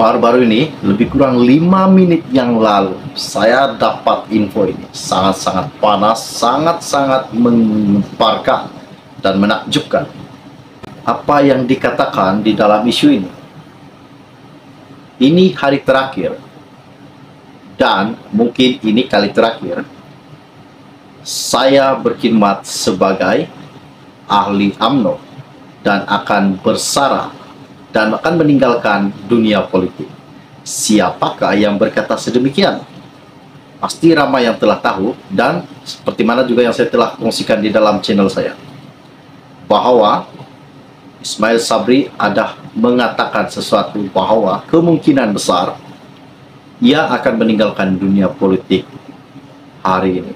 Baru-baru ini, lebih kurang 5 menit yang lalu, saya dapat info ini. Sangat-sangat panas, sangat-sangat mengemparkan dan menakjubkan. Apa yang dikatakan di dalam isu ini? Ini hari terakhir, dan mungkin ini kali terakhir, saya berkhidmat sebagai ahli UMNO dan akan bersarah dan akan meninggalkan dunia politik. Siapakah yang berkata sedemikian? Pasti ramai yang telah tahu, dan seperti mana juga yang saya telah kongsikan di dalam channel saya, bahwa Ismail Sabri ada mengatakan sesuatu bahwa kemungkinan besar ia akan meninggalkan dunia politik hari ini.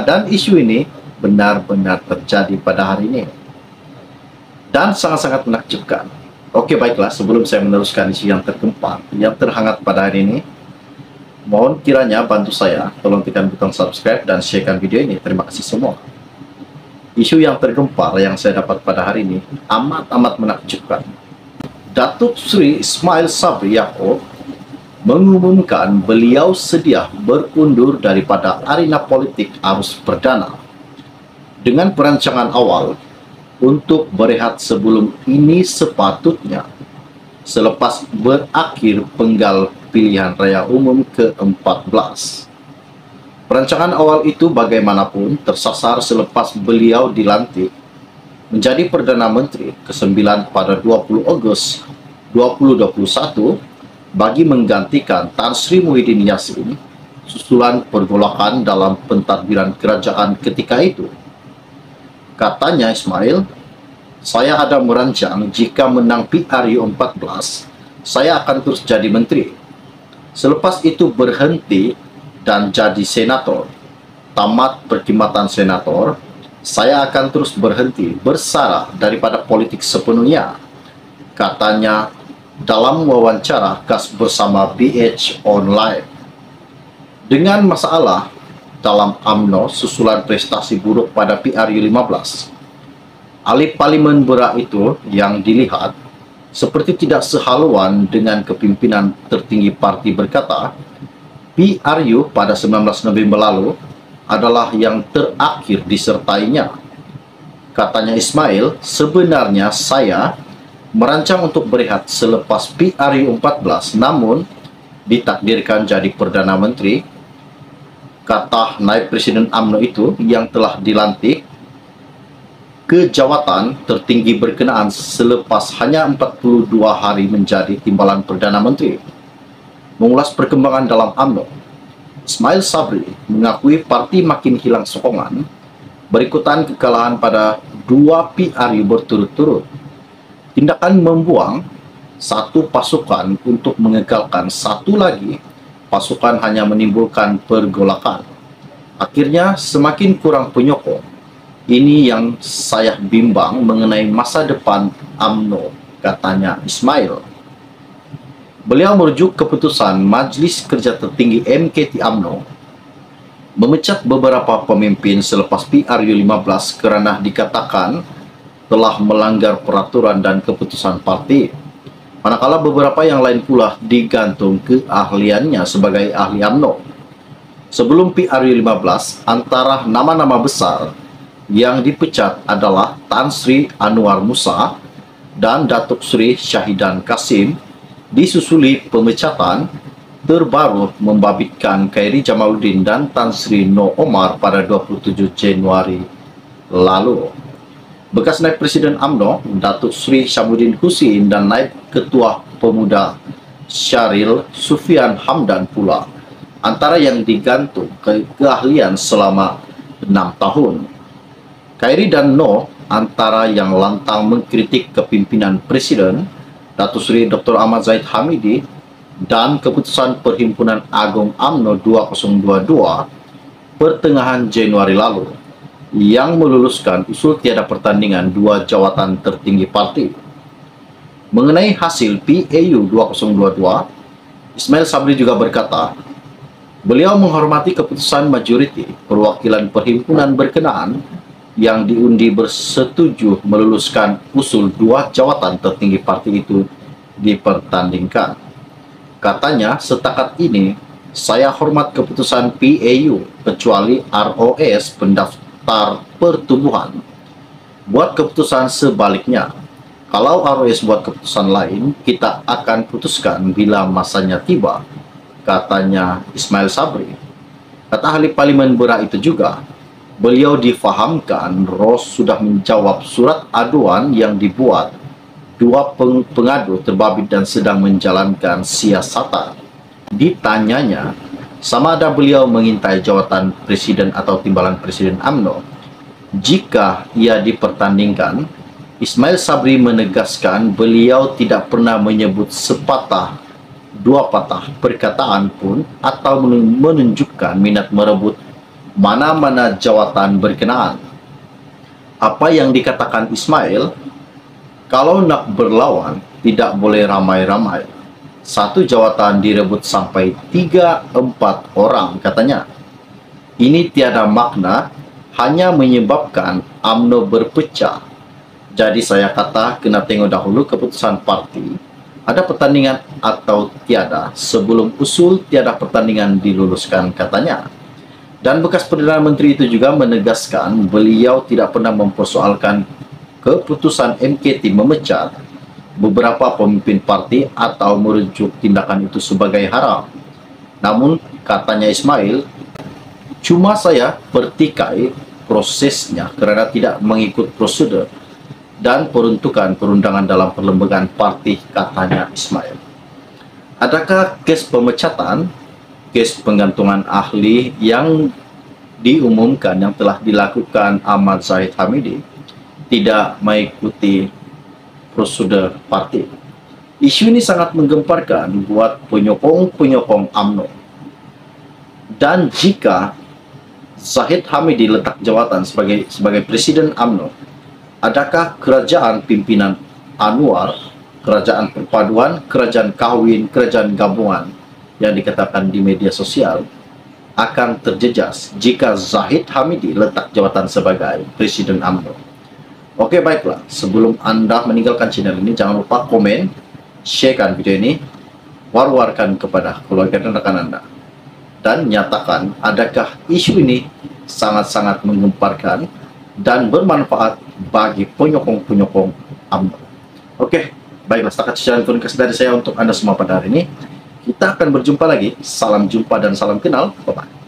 Dan isu ini benar-benar terjadi pada hari ini. Dan sangat-sangat menakjubkan. Oke, baiklah, sebelum saya meneruskan isu yang tergempar, yang terhangat pada hari ini, mohon kiranya bantu saya, tolong tekan butang subscribe dan sharekan video ini. Terima kasih semua. Isu yang tergempar yang saya dapat pada hari ini amat-amat menakjubkan. Datuk Sri Ismail Sabri Yaakob mengumumkan beliau sedia berundur daripada arena politik arus perdana dengan perancangan awal untuk berehat sebelum ini sepatutnya selepas berakhir penggal pilihan raya umum ke-14. Perancangan awal itu bagaimanapun tersasar selepas beliau dilantik menjadi Perdana Menteri ke-9 pada 20 Ogos 2021 bagi menggantikan Tan Sri Muhyiddin Yassin susulan pergolakan dalam pentadbiran kerajaan ketika itu. Katanya Ismail, saya ada merancang jika menang PRU 14, saya akan terus jadi menteri. Selepas itu berhenti dan jadi senator. Tamat perkhidmatan senator, saya akan terus berhenti bersarah daripada politik sepenuhnya. Katanya dalam wawancara khas bersama BH Online. Dengan masalah dalam UMNO susulan prestasi buruk pada PRU 15. Ahli parlimen berak itu yang dilihat seperti tidak sehaluan dengan kepimpinan tertinggi parti berkata, PRU pada 19 November lalu adalah yang terakhir disertainya. Katanya Ismail, sebenarnya saya merancang untuk berehat selepas PRU 14, namun ditakdirkan jadi Perdana Menteri. Kata naib Presiden UMNO itu yang telah dilantik ke jawatan tertinggi berkenaan selepas hanya 42 hari menjadi timbalan Perdana Menteri. Mengulas perkembangan dalam UMNO, Ismail Sabri mengakui parti makin hilang sokongan berikutan kekalahan pada 2 PRU berturut-turut. Tindakan membuang satu pasukan untuk mengekalkan satu lagi pasukan hanya menimbulkan pergolakan. Akhirnya semakin kurang penyokong. Ini yang saya bimbang mengenai masa depan UMNO, katanya Ismail. Beliau merujuk keputusan Majlis Kerja Tertinggi MKT UMNO memecat beberapa pemimpin selepas PRU 15 kerana dikatakan telah melanggar peraturan dan keputusan parti. Manakala beberapa yang lain pula digantung keahliannya sebagai ahli UMNO. Sebelum PRU 15, antara nama-nama besar yang dipecat adalah Tan Sri Anwar Musa dan Datuk Sri Syahidan Kasim, disusuli pemecatan terbaru membabitkan Khairi Jamaluddin dan Tan Sri Noh Omar pada 27 Januari lalu. Bekas naib Presiden UMNO, Datuk Sri Syamsuddin Husin dan naib Ketua Pemuda Syaril Sufian Hamdan pula antara yang digantung keahlian selama 6 tahun. Khairi dan Noh antara yang lantang mengkritik kepimpinan Presiden Datuk Sri Dr. Ahmad Zahid Hamidi dan keputusan Perhimpunan Agung UMNO 2022 pertengahan Januari lalu yang meluluskan usul tiada pertandingan 2 jawatan tertinggi parti. Mengenai hasil PAU 2022, Ismail Sabri juga berkata, beliau menghormati keputusan majoriti perwakilan perhimpunan berkenaan yang diundi bersetuju meluluskan usul 2 jawatan tertinggi parti itu dipertandingkan. Katanya, setakat ini saya hormat keputusan PAU kecuali ROS pendaftar pertumbuhan buat keputusan sebaliknya. Kalau ROS buat keputusan lain, kita akan putuskan bila masanya tiba, katanya Ismail Sabri. Kata ahli Parlimen Berak itu juga, beliau difahamkan ROS sudah menjawab surat aduan yang dibuat dua pengadu terbabit dan sedang menjalankan siasatan. Ditanyanya, sama ada beliau mengintai jawatan presiden atau timbalan presiden UMNO. Jika ia dipertandingkan, Ismail Sabri menegaskan beliau tidak pernah menyebut sepatah dua patah perkataan pun atau menunjukkan minat merebut mana-mana jawatan berkenaan. Apa yang dikatakan Ismail, kalau nak berlawan, tidak boleh ramai-ramai. Satu jawatan direbut sampai 3-4 orang, katanya. Ini tiada makna, hanya menyebabkan UMNO berpecah. Jadi saya kata, kena tengok dahulu keputusan parti. Ada pertandingan atau tiada, sebelum usul tiada pertandingan diluluskan, katanya. Dan bekas Perdana Menteri itu juga menegaskan beliau tidak pernah mempersoalkan keputusan MKT memecat beberapa pemimpin parti atau merujuk tindakan itu sebagai haram. Namun, katanya Ismail, cuma saya pertikai prosesnya kerana tidak mengikut prosedur dan peruntukan perundangan dalam perlembagaan parti, katanya Ismail. Adakah kes pemecatan, kes penggantungan ahli yang diumumkan yang telah dilakukan Ahmad Zahid Hamidi tidak mengikuti prosedur parti? Isu ini sangat menggemparkan buat penyokong-penyokong UMNO. Dan jika Zahid Hamidi letak jawatan sebagai Presiden UMNO, adakah kerajaan pimpinan Anwar, kerajaan perpaduan, kerajaan kahwin, kerajaan gabungan yang dikatakan di media sosial akan terjejas jika Zahid Hamidi letak jawatan sebagai Presiden UMNO? Oke, baiklah. Sebelum Anda meninggalkan channel ini, jangan lupa komen, sharekan video ini, war-warkan kepada keluarga dan rekan Anda. Dan nyatakan adakah isu ini sangat-sangat menggemparkan dan bermanfaat bagi penyokong-penyokong UMNO. Oke, baiklah. Setakat sekian komunikasi dari saya untuk Anda semua pada hari ini. Kita akan berjumpa lagi. Salam jumpa dan salam kenal. Bye-bye.